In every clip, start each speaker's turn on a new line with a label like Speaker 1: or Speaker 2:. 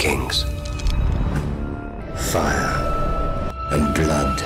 Speaker 1: kings. Fire and blood.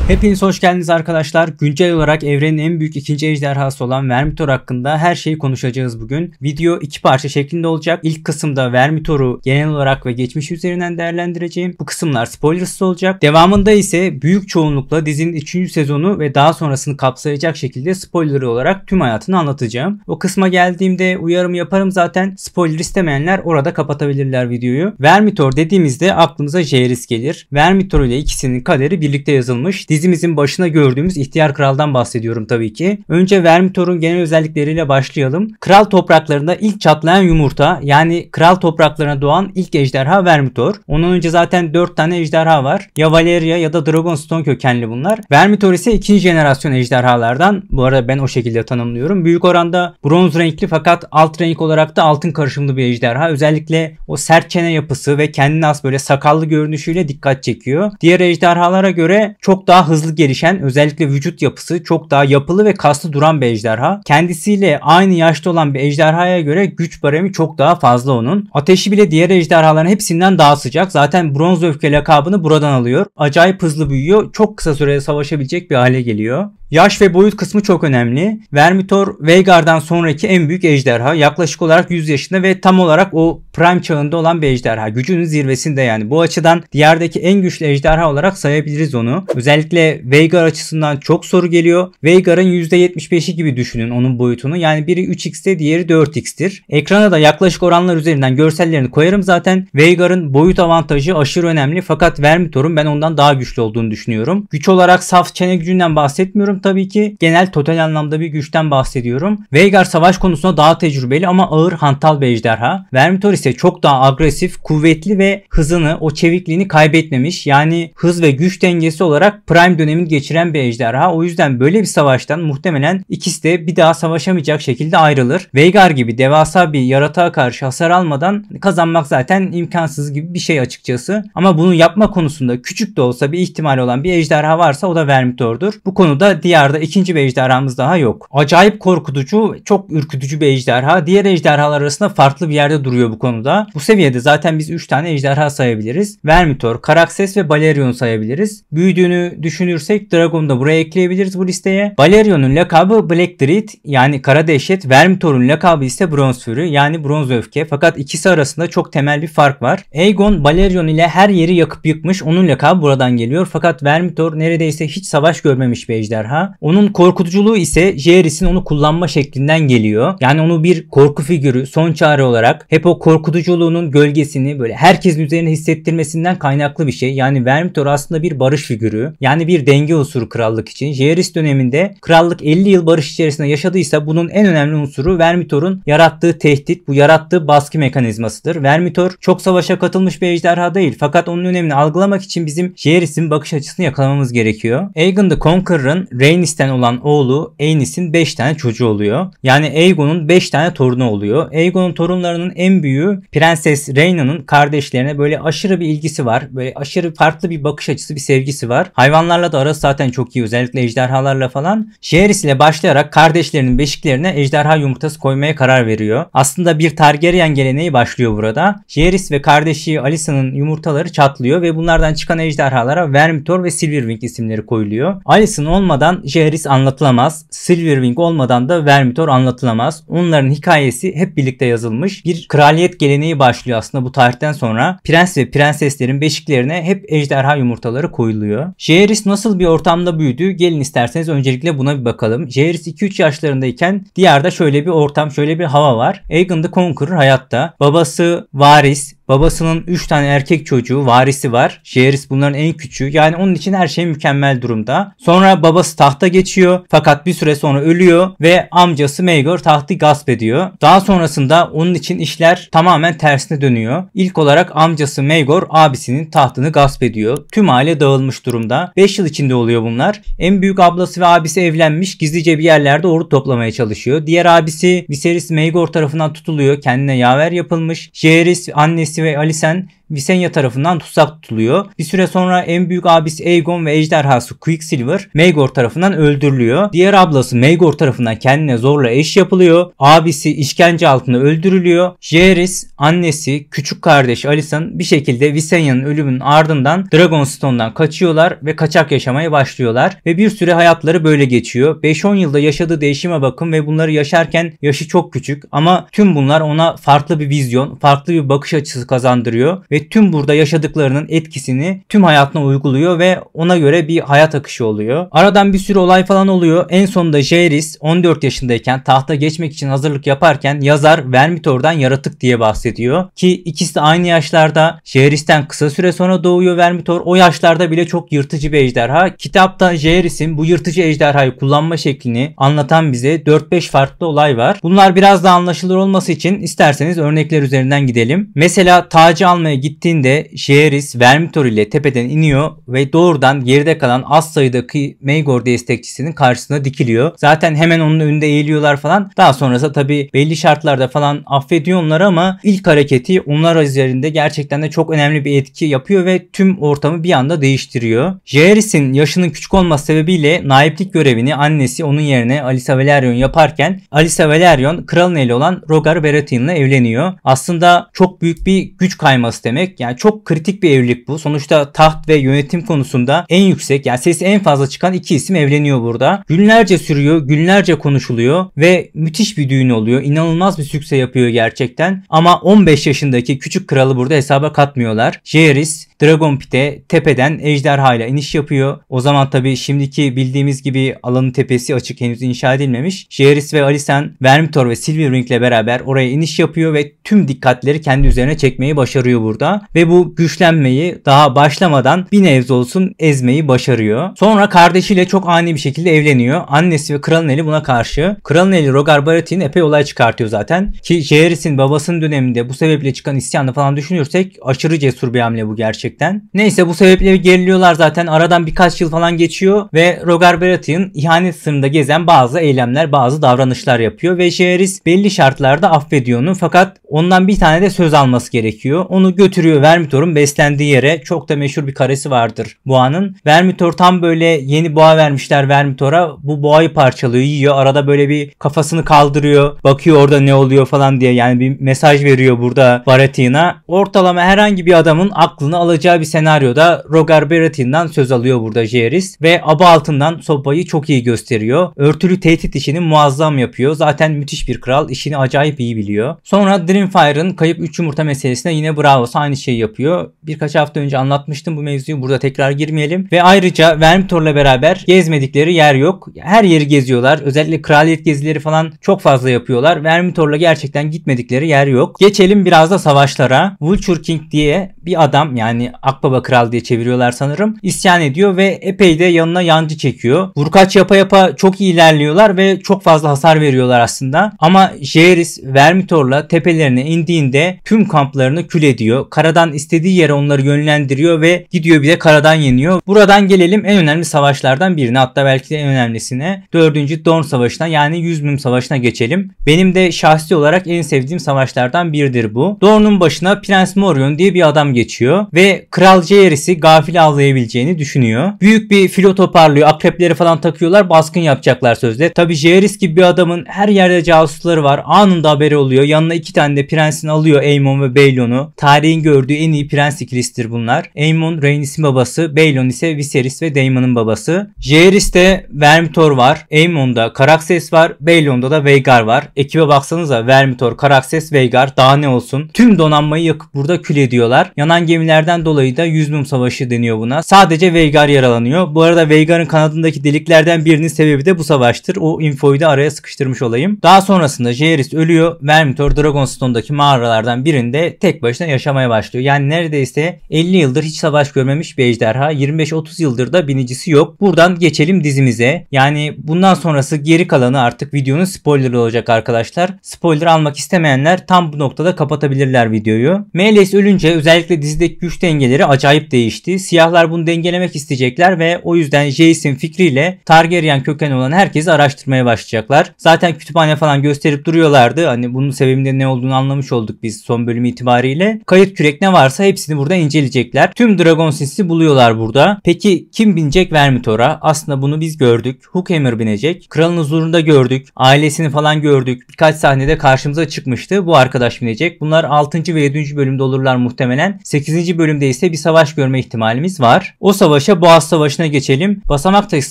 Speaker 2: Hepiniz hoş geldiniz arkadaşlar. Güncel olarak evrenin en büyük ikinci ejderhası olan Vermithor hakkında her şeyi konuşacağız bugün. Video iki parça şeklinde olacak. İlk kısımda Vermithor'u genel olarak ve geçmiş üzerinden değerlendireceğim. Bu kısımlar spoilersız olacak. Devamında ise büyük çoğunlukla dizinin 3. sezonu ve daha sonrasını kapsayacak şekilde spoiler olarak tüm hayatını anlatacağım. O kısma geldiğimde uyarımı yaparım zaten. Spoiler istemeyenler orada kapatabilirler videoyu. Vermithor dediğimizde aklımıza Jaehaerys gelir. Vermithor ile ikisinin kaderi birlikte yazılmış. Dizimizin başına gördüğümüz ihtiyar kraldan bahsediyorum tabii ki. Önce Vermithor'un genel özellikleriyle başlayalım. Kral topraklarında ilk çatlayan yumurta, yani kral topraklarına doğan ilk ejderha Vermithor. Ondan önce zaten 4 tane ejderha var. Ya Valyria ya da Dragonstone kökenli bunlar. Vermithor ise ikinci jenerasyon ejderhalardan. Bu arada ben o şekilde tanımlıyorum. Büyük oranda bronz renkli fakat alt renk olarak da altın karışımlı bir ejderha. Özellikle o sert çene yapısı ve kendine has böyle sakallı görünüşüyle dikkat çekiyor. Diğer ejderhalara göre çok daha hızlı gelişen, özellikle vücut yapısı çok daha yapılı ve kaslı duran bir ejderha. Kendisiyle aynı yaşta olan bir ejderhaya göre güç baremi çok daha fazla onun. Ateşi bile diğer ejderhaların hepsinden daha sıcak. Zaten bronz öfke lakabını buradan alıyor. Acayip hızlı büyüyor. Çok kısa sürede savaşabilecek bir hale geliyor. Yaş ve boyut kısmı çok önemli. Vermithor, Vhagar'dan sonraki en büyük ejderha. Yaklaşık olarak 100 yaşında ve tam olarak o prime çağında olan bir ejderha. Gücünün zirvesinde yani. Bu açıdan diyardaki en güçlü ejderha olarak sayabiliriz onu. Özellikle Vhagar açısından çok soru geliyor. Vhagar'ın %75'i gibi düşünün onun boyutunu. Yani biri 3x'te, diğeri 4x'tir. Ekrana da yaklaşık oranlar üzerinden görsellerini koyarım zaten. Vhagar'ın boyut avantajı aşırı önemli fakat Vermithor'un ben ondan daha güçlü olduğunu düşünüyorum. Güç olarak saf çene gücünden bahsetmiyorum tabii ki. Genel total anlamda bir güçten bahsediyorum. Vhagar savaş konusunda daha tecrübeli ama ağır hantal bir ejderha. Vermithor ise çok daha agresif, kuvvetli ve hızını, o çevikliğini kaybetmemiş. Yani hız ve güç dengesi olarak prime dönemini geçiren bir ejderha. O yüzden böyle bir savaştan muhtemelen ikisi de bir daha savaşamayacak şekilde ayrılır. Vhagar gibi devasa bir yaratığa karşı hasar almadan kazanmak zaten imkansız gibi bir şey açıkçası. Ama bunu yapma konusunda küçük de olsa bir ihtimal olan bir ejderha varsa o da Vermithor'dur. Bu konuda diyarda ikinci bir ejderhamız daha yok. Acayip korkutucu, çok ürkütücü bir ejderha. Diğer ejderhalar arasında farklı bir yerde duruyor bu konuda. Bu seviyede zaten biz 3 tane ejderha sayabiliriz. Vermithor, Caraxes ve Balerion sayabiliriz. Büyüdüğünü düşünürsek Dragon'u da buraya ekleyebiliriz bu listeye. Balerion'un lakabı Black Dread yani Kara Dehşet. Vermithor'un lakabı ise Bronze Fury yani Bronz Öfke. Fakat ikisi arasında çok temel bir fark var. Aegon Balerion ile her yeri yakıp yıkmış. Onun lakabı buradan geliyor. Fakat Vermithor neredeyse hiç savaş görmemiş bir ejderha. Onun korkutuculuğu ise Jaehaerys'in onu kullanma şeklinden geliyor. Yani onu bir korku figürü, son çare olarak hep o korkutuculuğunun gölgesini böyle herkesin üzerine hissettirmesinden kaynaklı bir şey. Yani Vermithor aslında bir barış figürü. Yani bir denge unsuru krallık için. Jaehaerys döneminde krallık 50 yıl barış içerisinde yaşadıysa bunun en önemli unsuru Vermithor'un yarattığı tehdit, bu yarattığı baskı mekanizmasıdır. Vermithor çok savaşa katılmış bir ejderha değil. Fakat onun önemini algılamak için bizim Jaehaerys'in bakış açısını yakalamamız gerekiyor. Aegon the Conqueror'ın Rhaenys'ten olan oğlu Aenys'in 5 tane çocuğu oluyor. Yani Aegon'un 5 tane torunu oluyor. Aegon'un torunlarının en büyüğü Prenses Rhaena'nın kardeşlerine böyle aşırı bir ilgisi var. Böyle aşırı farklı bir bakış açısı, bir sevgisi var. Hayvanlarla da arası zaten çok iyi. Özellikle ejderhalarla falan. Jaehaerys ile başlayarak kardeşlerinin beşiklerine ejderha yumurtası koymaya karar veriyor. Aslında bir Targaryen geleneği başlıyor burada. Jaehaerys ve kardeşi Alysa'nın yumurtaları çatlıyor ve bunlardan çıkan ejderhalara Vermithor ve Silverwing isimleri koyuluyor. Alysa'nın olmadan Jaehaerys anlatılamaz. Silverwing olmadan da Vermithor anlatılamaz. Onların hikayesi hep birlikte yazılmış. Bir kraliyet geleneği başlıyor aslında bu tarihten sonra. Prens ve prenseslerin beşiklerine hep ejderha yumurtaları koyuluyor. Jaehaerys nasıl bir ortamda büyüdü? Gelin isterseniz öncelikle buna bir bakalım. Jaehaerys 2-3 yaşlarındayken diyarda şöyle bir ortam, şöyle bir hava var. Aegon the Conqueror hayatta. Babası varis. Babasının 3 tane erkek çocuğu, varisi var. Jaehaerys bunların en küçüğü. Yani onun için her şey mükemmel durumda. Sonra babası tahta geçiyor. Fakat bir süre sonra ölüyor ve amcası Maegor tahtı gasp ediyor. Daha sonrasında onun için işler tamamen tersine dönüyor. İlk olarak amcası Maegor abisinin tahtını gasp ediyor. Tüm aile dağılmış durumda. 5 yıl içinde oluyor bunlar. En büyük ablası ve abisi evlenmiş. Gizlice bir yerlerde ordu toplamaya çalışıyor. Diğer abisi Viserys Maegor tarafından tutuluyor. Kendine yaver yapılmış. Jaehaerys annesi ve Alicent Visenya tarafından tutsak tutuluyor. Bir süre sonra en büyük abisi Aegon ve ejderhası Quicksilver Maegor tarafından öldürülüyor. Diğer ablası Maegor tarafından kendine zorla eş yapılıyor. Abisi işkence altında öldürülüyor. Jaehaerys, annesi, küçük kardeş Alicent bir şekilde Visenya'nın ölümünün ardından Dragonstone'dan kaçıyorlar ve kaçak yaşamaya başlıyorlar. Ve bir süre hayatları böyle geçiyor. 5-10 yılda yaşadığı değişime bakın ve bunları yaşarken yaşı çok küçük ama tüm bunlar ona farklı bir vizyon, farklı bir bakış açısı kazandırıyor ve tüm burada yaşadıklarının etkisini tüm hayatına uyguluyor ve ona göre bir hayat akışı oluyor. Aradan bir sürü olay falan oluyor. En sonunda Jaehaerys 14 yaşındayken tahta geçmek için hazırlık yaparken yazar Vermitor'dan yaratık diye bahsediyor ki ikisi de aynı yaşlarda. Jaehaerys'ten kısa süre sonra doğuyor Vermitor. O yaşlarda bile çok yırtıcı bir ejderha. Kitapta Jaehaerys'in bu yırtıcı ejderhayı kullanma şeklini anlatan bize 4-5 farklı olay var. Bunlar biraz daha anlaşılır olması için isterseniz örnekler üzerinden gidelim. Mesela tacı almaya gittiğinde Jaehaerys Vermitor ile tepeden iniyor ve doğrudan geride kalan az sayıdaki Maegor destekçisinin karşısına dikiliyor. Zaten hemen onun önünde eğiliyorlar falan. Daha sonrası tabi belli şartlarda falan affediyor onları ama ilk hareketi onlar üzerinde gerçekten de çok önemli bir etki yapıyor ve tüm ortamı bir anda değiştiriyor. Jaehaerys'in yaşının küçük olması sebebiyle naiplik görevini annesi onun yerine Alyssa Velaryon yaparken Alyssa Velaryon kralın eli olan Rhaegar Baratheon'la evleniyor. Aslında çok büyük bir güç kayması demek. Yani çok kritik bir evlilik bu. Sonuçta taht ve yönetim konusunda en yüksek, yani sesi en fazla çıkan iki isim evleniyor burada. Günlerce sürüyor, günlerce konuşuluyor ve müthiş bir düğün oluyor. İnanılmaz bir sükse yapıyor gerçekten. Ama 15 yaşındaki küçük kralı burada hesaba katmıyorlar. Jaehaerys Dragon Pit'e tepeden ejderha ile iniş yapıyor. O zaman tabii şimdiki bildiğimiz gibi alanın tepesi açık, henüz inşa edilmemiş. Jaehaerys ve Alicent, Vermitor ve Silverwing ile beraber oraya iniş yapıyor ve tüm dikkatleri kendi üzerine çekmeyi başarıyor burada. Ve bu güçlenmeyi daha başlamadan bir nebze olsun ezmeyi başarıyor. Sonra kardeşiyle çok ani bir şekilde evleniyor. Annesi ve kralın eli buna karşı. Kralın eli Rhaegar Baratheon epey olay çıkartıyor zaten. Ki Jaehaerys'in babasının döneminde bu sebeple çıkan isyanı falan düşünürsek aşırı cesur bir hamle bu gerçekten. Neyse bu sebeple geriliyorlar zaten. Aradan birkaç yıl falan geçiyor ve Rhaegar Baratheon ihanet sınırında gezen bazı eylemler, bazı davranışlar yapıyor ve Jaehaerys belli şartlarda affediyor onu, fakat ondan bir tane de söz alması gerekiyor. Onu götürüyor Vermitor'un beslendiği yere. Çok da meşhur bir karesi vardır boğanın. Vermitor tam böyle yeni boğa vermişler Vermitor'a. Bu boğayı parçalıyor, yiyor. Arada böyle bir kafasını kaldırıyor. Bakıyor orada ne oluyor falan diye. Yani bir mesaj veriyor burada Baratheon'a. Ortalama herhangi bir adamın aklını alacağı bir senaryoda Rhaegar Baratheon'dan söz alıyor burada Jaehaerys ve aba altından sopayı çok iyi gösteriyor. Örtülü tehdit işini muazzam yapıyor. Zaten müthiş bir kral. İşini acayip iyi biliyor. Sonra Dreamfire'ın kayıp 3 yumurta meselesine yine Braavos aynı şeyi yapıyor. Birkaç hafta önce anlatmıştım bu mevzuyu. Burada tekrar girmeyelim. Ve ayrıca Vermitor'la beraber gezmedikleri yer yok. Her yeri geziyorlar. Özellikle kraliyet gezileri falan çok fazla yapıyorlar. Vermitor'la gerçekten gitmedikleri yer yok. Geçelim biraz da savaşlara. Vulture King diye bir adam, yani Akbaba Kral diye çeviriyorlar sanırım, İsyan ediyor ve epey de yanına yancı çekiyor. Vurkaç yapa yapa çok iyi ilerliyorlar ve çok fazla hasar veriyorlar aslında. Ama Jaehaerys Vermitor'la tepelerine indiğinde tüm kamplarını kül ediyor. Karadan istediği yere onları yönlendiriyor ve gidiyor bir de karadan yeniyor. Buradan gelelim en önemli savaşlardan birine, hatta belki de en önemlisine. 4. Dorne Savaşı'na, yani 100 Mum Savaşı'na geçelim. Benim de şahsi olarak en sevdiğim savaşlardan biridir bu. Dorne'un başına Prens Morion diye bir adam geçiyor ve Kral Jaehaerys'i gafil avlayabileceğini düşünüyor. Büyük bir filo toparlıyor. Akrepleri falan takıyorlar. Baskın yapacaklar sözde. Tabi Jaehaerys gibi bir adamın her yerde casusları var. Anında haberi oluyor. Yanına 2 tane de prensini alıyor, Aemon ve Baelon'u. Tarihin gördüğü en iyi prens ikilisidir bunlar. Aemon Rhaenys'in babası, Baelon ise Viserys ve Daemon'un babası. Jaehaerys'te Vermitor var. Aemon'da Caraxes var. Baelon'da da Vhagar var. Ekibe baksanıza, Vermitor, Caraxes, Vhagar, daha ne olsun. Tüm donanmayı yakıp burada kül ediyorlar. Yanan gemilerden dolayı da 100 Mum Savaşı deniyor buna. Sadece Vhagar yaralanıyor. Bu arada Vhagar'ın kanadındaki deliklerden birinin sebebi de bu savaştır. O infoyu da araya sıkıştırmış olayım. Daha sonrasında Jaehaerys ölüyor. Vermitor Dragonstone'daki mağaralardan birinde tek başına yaşamaya başlıyor. Yani neredeyse 50 yıldır hiç savaş görmemiş bir ejderha. 25-30 yıldır da binicisi yok. Buradan geçelim dizimize. Yani bundan sonrası geri kalanı artık videonun spoilerı olacak arkadaşlar. Spoiler almak istemeyenler tam bu noktada kapatabilirler videoyu. Meleys ölünce özellikle Özellikle dizideki güç dengeleri acayip değişti. Siyahlar bunu dengelemek isteyecekler ve o yüzden Jace'in fikriyle Targaryen kökeni olan herkesi araştırmaya başlayacaklar. Zaten kütüphane falan gösterip duruyorlardı. Hani bunun sebebinde ne olduğunu anlamış olduk biz son bölüm itibariyle. Kayıt kürek ne varsa hepsini burada inceleyecekler. Tüm Dragon Sis'i buluyorlar burada. Peki kim binecek Vermithor'a? Aslında bunu biz gördük. Hookhammer binecek. Kralın huzurunda gördük. Ailesini falan gördük. Birkaç sahnede karşımıza çıkmıştı. Bu arkadaş binecek. Bunlar 6. ve 7. bölümde olurlar muhtemelen. 8. bölümde ise bir savaş görme ihtimalimiz var. O savaşa, Boğaz Savaşı'na geçelim. Basamak Taşı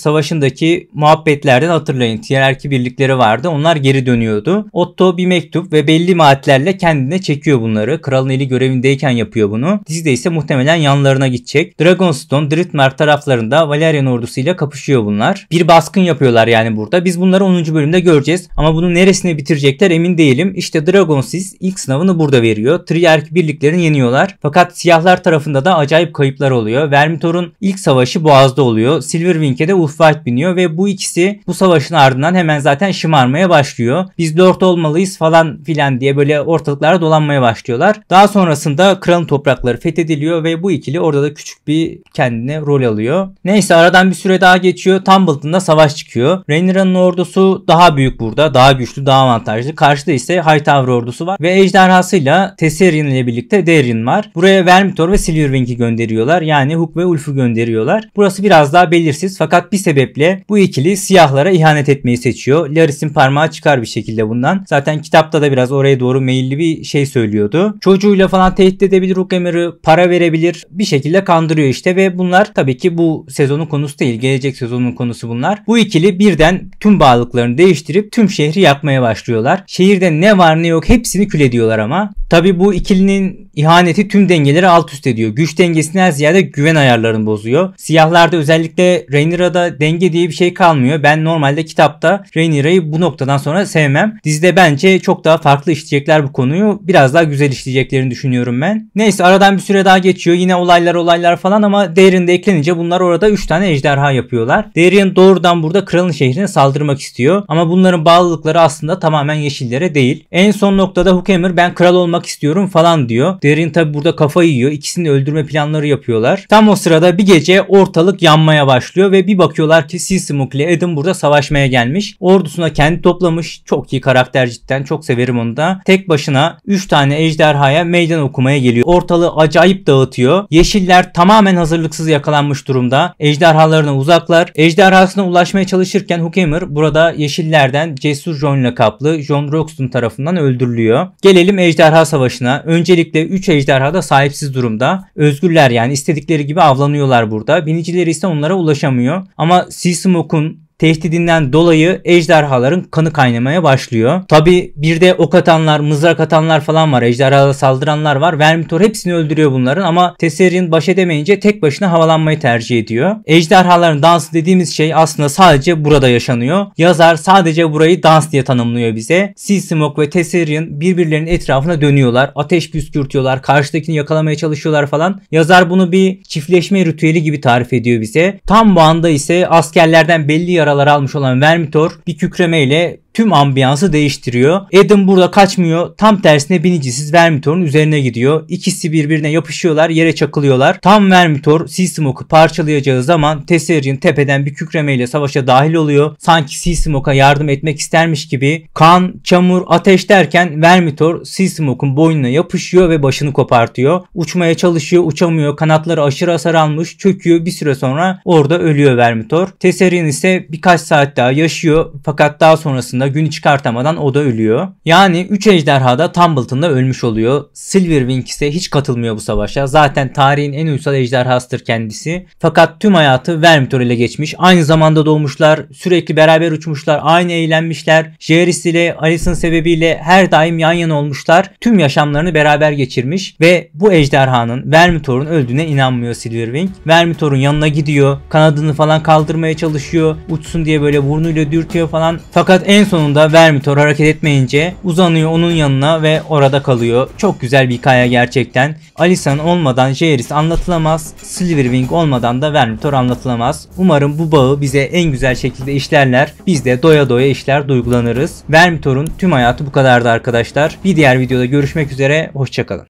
Speaker 2: Savaşı'ndaki muhabbetlerden hatırlayın. Hiyerarki birlikleri vardı. Onlar geri dönüyordu. Otto bir mektup ve belli maatlerle kendine çekiyor bunları. Kralın eli görevindeyken yapıyor bunu. Dizide ise muhtemelen yanlarına gidecek. Dragonstone, Driftmark taraflarında Valyrian ordusuyla kapışıyor bunlar. Bir baskın yapıyorlar yani burada. Biz bunları 10. bölümde göreceğiz. Ama bunu neresine bitirecekler emin değilim. İşte Dragon Sis ilk sınavını burada veriyor. Triyarch birliklerini yeniyorlar. Fakat siyahlar tarafında da acayip kayıplar oluyor. Vermithor'un ilk savaşı Boğaz'da oluyor. Silverwing'e de Ulfwine biniyor ve bu ikisi bu savaşın ardından hemen zaten şımarmaya başlıyor. Biz Lord olmalıyız falan filan diye böyle ortalıklara dolanmaya başlıyorlar. Daha sonrasında kralın toprakları fethediliyor ve bu ikili orada da küçük bir kendine rol alıyor. Neyse aradan bir süre daha geçiyor. Tumbleton'da savaş çıkıyor. Rhaenyra'nın ordusu daha büyük burada. Daha güçlü, daha avantajlı. Karşıda ise Hightower ordusu var ve ejderhasıyla Tesserion ile birlikte Daeron var. Buraya Vermithor ve Silverwing'i gönderiyorlar. Yani Hook ve Ulf'u gönderiyorlar. Burası biraz daha belirsiz fakat bir sebeple bu ikili siyahlara ihanet etmeyi seçiyor. Larys'in parmağı çıkar bir şekilde bundan. Zaten kitapta da biraz oraya doğru meyilli bir şey söylüyordu. Çocuğuyla falan tehdit edebilir, Hookhammer'ı para verebilir. Bir şekilde kandırıyor işte ve bunlar tabii ki bu sezonun konusu değil. Gelecek sezonun konusu bunlar. Bu ikili birden tüm bağlılıklarını değiştirip tüm şehri yakmaya başlıyorlar. Şehirde ne var ne yok hepsini kül ediyorlar ama. Tabii bu ikilinin ihaneti tüm dengeleri alt üst ediyor. Güç dengesinden ziyade güven ayarlarını bozuyor. Siyahlarda özellikle Rhaenyra'da denge diye bir şey kalmıyor. Ben normalde kitapta Rhaenyra'yı bu noktadan sonra sevmem. Dizide bence çok daha farklı işleyecekler bu konuyu. Biraz daha güzel işleyeceklerini düşünüyorum ben. Neyse aradan bir süre daha geçiyor. Yine olaylar falan ama Daeron da eklenince bunlar orada 3 tane ejderha yapıyorlar. Daeron doğrudan burada kralın şehrine saldırmak istiyor. Ama bunların bağlılıkları aslında tamamen yeşillere değil. En son noktada Hookhammer ben kral olmak istiyorum falan diyor. Daeron tabi burada kafayı yiyor. İkisini de öldürme planları yapıyorlar. Tam o sırada bir gece ortalık yanmaya başlıyor ve bir bakıyorlar ki Sea Smoke ile Eddon burada savaşmaya gelmiş. Ordusuna kendi toplamış. Çok iyi karakter cidden. Çok severim onu da. Tek başına 3 tane ejderhaya meydan okumaya geliyor. Ortalığı acayip dağıtıyor. Yeşiller tamamen hazırlıksız yakalanmış durumda. Ejderhalarına uzaklar. Ejderhasına ulaşmaya çalışırken Hookhammer burada yeşillerden cesur Jon lakaplı Jon Roxton tarafından öldürülüyor. Gelelim ejderha savaşına. Öncelikle 3 ejderha da sahipsiz durumda. Özgürler yani istedikleri gibi avlanıyorlar burada. Binicileri ise onlara ulaşamıyor. Ama Sea Smoke'un tehdidinden dolayı ejderhaların kanı kaynamaya başlıyor. Tabi bir de ok atanlar, mızrak atanlar falan var. Ejderhalara saldıranlar var. Vermithor hepsini öldürüyor bunların ama Tesserion baş edemeyince tek başına havalanmayı tercih ediyor. Ejderhaların dansı dediğimiz şey aslında sadece burada yaşanıyor. Yazar sadece burayı dans diye tanımlıyor bize. Sea Smoke ve Tesserion birbirlerinin etrafına dönüyorlar. Ateş püskürtüyorlar. Karşıdakini yakalamaya çalışıyorlar falan. Yazar bunu bir çiftleşme ritüeli gibi tarif ediyor bize. Tam bu anda ise askerlerden belli yaralar almış olan Vermithor bir kükremeyle tüm ambiyansı değiştiriyor. Eddon burada kaçmıyor. Tam tersine binicisiz Vermithor'un üzerine gidiyor. İkisi birbirine yapışıyorlar. Yere çakılıyorlar. Tam Vermithor Sea Smoke'u parçalayacağı zaman Tesserion tepeden bir kükremeyle savaşa dahil oluyor. Sanki Sea Smoke'a yardım etmek istermiş gibi. Kan, çamur, ateş derken Vermithor Sea Smoke'un boynuna yapışıyor ve başını kopartıyor. Uçmaya çalışıyor. Uçamıyor. Kanatları aşırı hasar almış. Çöküyor. Bir süre sonra orada ölüyor Vermithor. Tesserion ise birkaç saat daha yaşıyor. Fakat daha sonrasında günü çıkartamadan o da ölüyor. Yani 3 ejderha da Tumbleton'da ölmüş oluyor. Silverwing ise hiç katılmıyor bu savaşa. Zaten tarihin en uysal ejderhasıdır kendisi. Fakat tüm hayatı Vermithor ile geçmiş. Aynı zamanda doğmuşlar. Sürekli beraber uçmuşlar. Aynı eğlenmişler. Jaehaerys ile Alicent sebebiyle her daim yan yana olmuşlar. Tüm yaşamlarını beraber geçirmiş. Ve bu ejderhanın Vermithor'un öldüğüne inanmıyor Silverwing. Vermithor'un yanına gidiyor. Kanadını falan kaldırmaya çalışıyor. Uçsun diye böyle burnuyla dürtüyor falan. Fakat en sonunda Vermithor hareket etmeyince uzanıyor onun yanına ve orada kalıyor. Çok güzel bir hikaye gerçekten. Alicent olmadan Jaehaerys anlatılamaz. Silverwing olmadan da Vermithor anlatılamaz. Umarım bu bağı bize en güzel şekilde işlerler. Biz de doya doya işler, duygulanırız. Vermithor'un tüm hayatı bu kadardı arkadaşlar. Bir diğer videoda görüşmek üzere. Hoşçakalın.